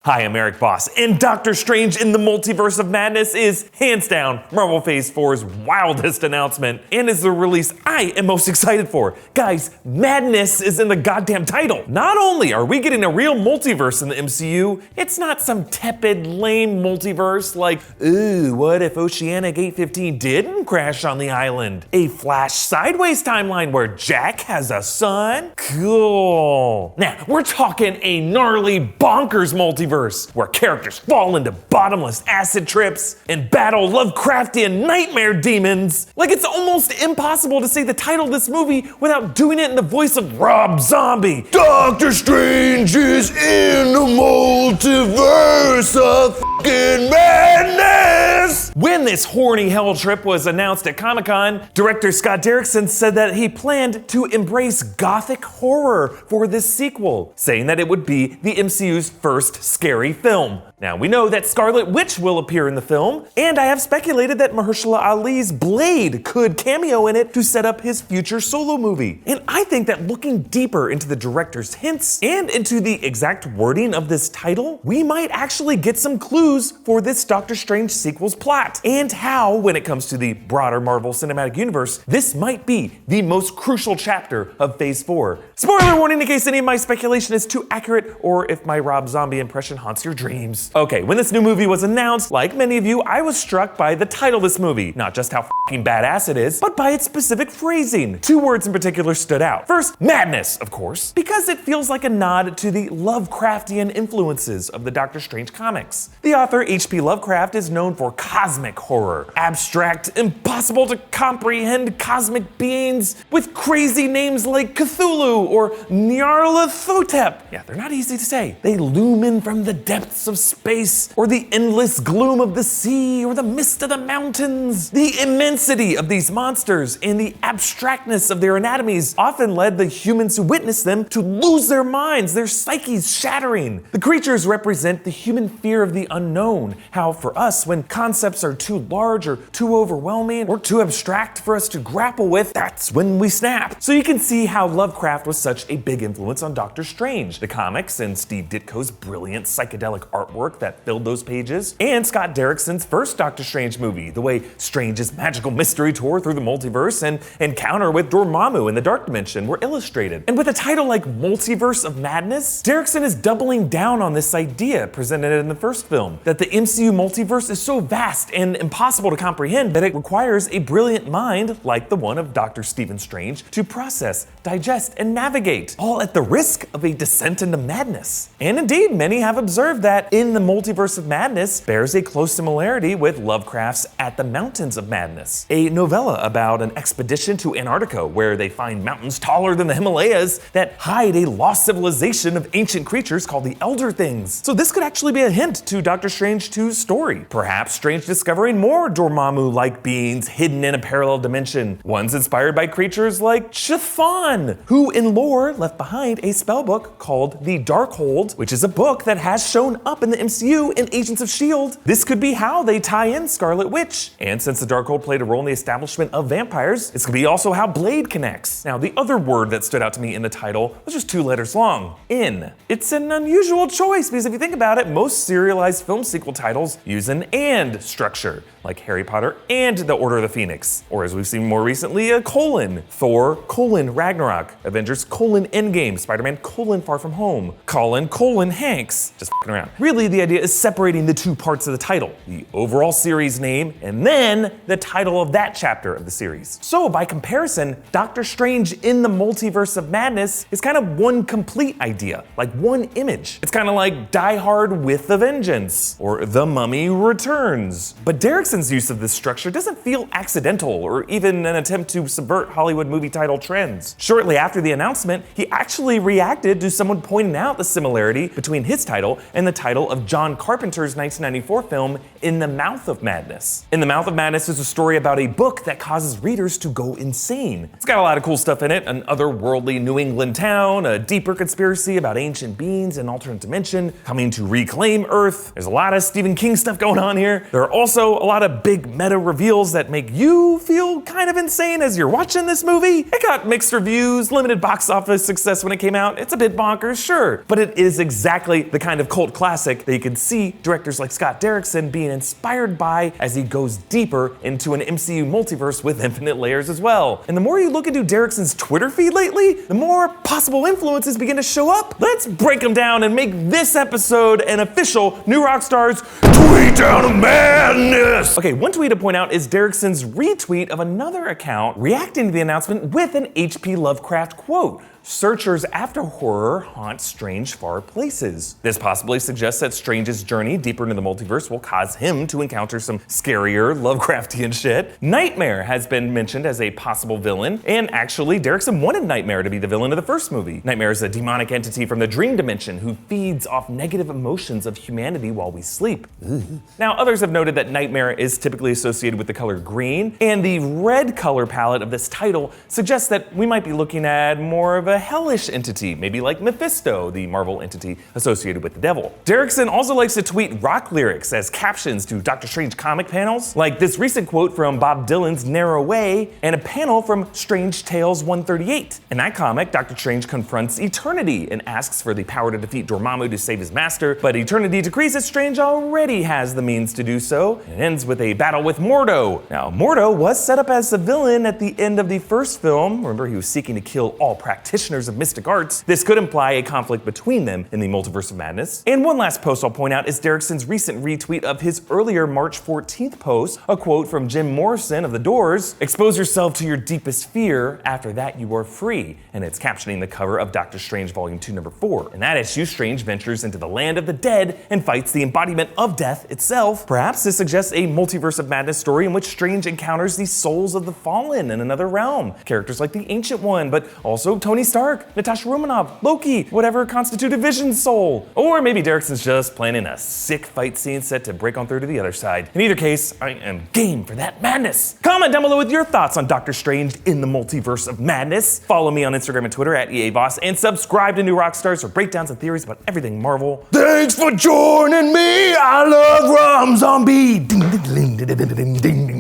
Hi, I'm Erik Voss, and Doctor Strange in the Multiverse of Madness is, hands down, Marvel Phase 4's wildest announcement, and is the release I am most excited for. Guys, madness is in the goddamn title. Not only are we getting a real multiverse in the MCU, it's not some tepid, lame multiverse like, ooh, what if Oceanic 815 didn't crash on the island? A Flash Sideways timeline where Jack has a son? Cool. Now, we're talking a gnarly, bonkers multiverse where characters fall into bottomless acid trips and battle Lovecraftian nightmare demons. Like, it's almost impossible to say the title of this movie without doing it in the voice of Rob Zombie. Doctor Strange is in the multiverse of fucking madness! When this horny hell trip was announced at Comic-Con, director Scott Derrickson said that he planned to embrace gothic horror for this sequel, saying that it would be the MCU's first scary film. Now, we know that Scarlet Witch will appear in the film, and I have speculated that Mahershala Ali's Blade could cameo in it to set up his future solo movie. And I think that looking deeper into the director's hints and into the exact wording of this title, we might actually get some clues for this Doctor Strange sequel's plot, and how, when it comes to the broader Marvel Cinematic Universe, this might be the most crucial chapter of Phase 4. Spoiler warning in case any of my speculation is too accurate, or if my Rob Zombie impression haunts your dreams. Okay, when this new movie was announced, like many of you, I was struck by the title of this movie. Not just how fucking badass it is, but by its specific phrasing. Two words in particular stood out. First, madness, of course, because it feels like a nod to the Lovecraftian influences of the Doctor Strange comics. The author, H.P. Lovecraft, is known for cosmic horror, abstract, impossible to comprehend cosmic beings with crazy names like Cthulhu or Nyarlathotep. Yeah, they're not easy to say. They loom in from the depths of space, or the endless gloom of the sea, or the mist of the mountains. The immensity of these monsters and the abstractness of their anatomies often led the humans who witnessed them to lose their minds, their psyches shattering. The creatures represent the human fear of the unknown, how for us, when concepts are too large or too overwhelming or too abstract for us to grapple with, that's when we snap. So you can see how Lovecraft was such a big influence on Doctor Strange, the comics, and Steve Ditko's brilliant psychedelic artwork that filled those pages, and Scott Derrickson's first Doctor Strange movie, the way Strange's magical mystery tour through the multiverse and encounter with Dormammu in the Dark Dimension were illustrated. And with a title like Multiverse of Madness, Derrickson is doubling down on this idea presented in the first film, that the MCU multiverse is so vast and impossible to comprehend that it requires a brilliant mind like the one of Dr. Stephen Strange to process, digest, and navigate, all at the risk of a descent into madness. And indeed, many have observed that in the Multiverse of Madness bears a close similarity with Lovecraft's At the Mountains of Madness, a novella about an expedition to Antarctica where they find mountains taller than the Himalayas that hide a lost civilization of ancient creatures called the Elder Things. So this could actually be a hint to Doctor Strange 2's story. Perhaps Strange discovering more Dormammu-like beings hidden in a parallel dimension, ones inspired by creatures like Chthon, who in lore left behind a spellbook called the Darkhold, which is a book that has shown up in the MCU in Agents of S.H.I.E.L.D. This could be how they tie in Scarlet Witch. And since the Darkhold played a role in the establishment of vampires, this could be also how Blade connects. Now, the other word that stood out to me in the title was just 2 letters long, in. It's an unusual choice because if you think about it, most serialized film sequel titles use an and structure, like Harry Potter and the Order of the Phoenix. Or as we've seen more recently, a colon. Thor, colon, Ragnarok. Avengers, colon, Endgame. Spider-Man, colon, Far From Home. Colin, colon, Hanks. Just f***ing around. Really, the idea is separating the 2 parts of the title, the overall series name, and then the title of that chapter of the series. So by comparison, Doctor Strange in the Multiverse of Madness is kind of one complete idea, like one image. It's kind of like Die Hard with a Vengeance, or The Mummy Returns. But Derrickson's use of this structure doesn't feel accidental, or even an attempt to subvert Hollywood movie title trends. Shortly after the announcement, he actually reacted to someone pointing out the similarity between his title and the title of John Carpenter's 1994 film, In the Mouth of Madness. In the Mouth of Madness is a story about a book that causes readers to go insane. It's got a lot of cool stuff in it, an otherworldly New England town, a deeper conspiracy about ancient beings, an alternate dimension, coming to reclaim Earth. There's a lot of Stephen King stuff going on here. There are also a lot lot of big meta reveals that make you feel kind of insane as you're watching this movie. It got mixed reviews, limited box office success when it came out. It's a bit bonkers, sure, but it is exactly the kind of cult classic that you can see directors like Scott Derrickson being inspired by as he goes deeper into an MCU multiverse with infinite layers as well. And the more you look into Derrickson's Twitter feed lately, the more possible influences begin to show up. Let's break them down and make this episode an official New Rockstars Tweet Down of Madness! Okay, one tweet to point out is Derrickson's retweet of another account reacting to the announcement with an H.P. Lovecraft quote. Searchers after horror haunt strange far places. This possibly suggests that Strange's journey deeper into the multiverse will cause him to encounter some scarier Lovecraftian shit. Nightmare has been mentioned as a possible villain, and actually Derrickson wanted Nightmare to be the villain of the first movie. Nightmare is a demonic entity from the dream dimension who feeds off negative emotions of humanity while we sleep. Now, others have noted that Nightmare is typically associated with the color green, and the red color palette of this title suggests that we might be looking at more of a hellish entity, maybe like Mephisto, the Marvel entity associated with the devil. Derrickson also likes to tweet rock lyrics as captions to Doctor Strange comic panels, like this recent quote from Bob Dylan's Narrow Way and a panel from Strange Tales 138. In that comic, Doctor Strange confronts Eternity and asks for the power to defeat Dormammu to save his master, but Eternity decrees that Strange already has the means to do so, and ends with a battle with Mordo. Now, Mordo was set up as the villain at the end of the first film. Remember, he was seeking to kill all practitioners of mystic arts. This could imply a conflict between them in the Multiverse of Madness. And one last post I'll point out is Derrickson's recent retweet of his earlier March 14th post, a quote from Jim Morrison of The Doors: "Expose yourself to your deepest fear, after that you are free." And it's captioning the cover of Doctor Strange Volume 2, Number 4. In that issue, Strange ventures into the land of the dead and fights the embodiment of death itself. Perhaps this suggests a Multiverse of Madness story in which Strange encounters the souls of the fallen in another realm. Characters like the Ancient One, but also Tony Stark, Natasha Romanoff, Loki, whatever constituted Vision's soul. Or maybe Derrickson's just planning a sick fight scene set to break on through to the other side. In either case, I am game for that madness. Comment down below with your thoughts on Doctor Strange in the Multiverse of Madness. Follow me on Instagram and Twitter at Erik Voss, and subscribe to New Rockstars for breakdowns and theories about everything Marvel. Thanks for joining me. I love Rom Zombie. Ding, ding, ding, ding, ding, ding, ding.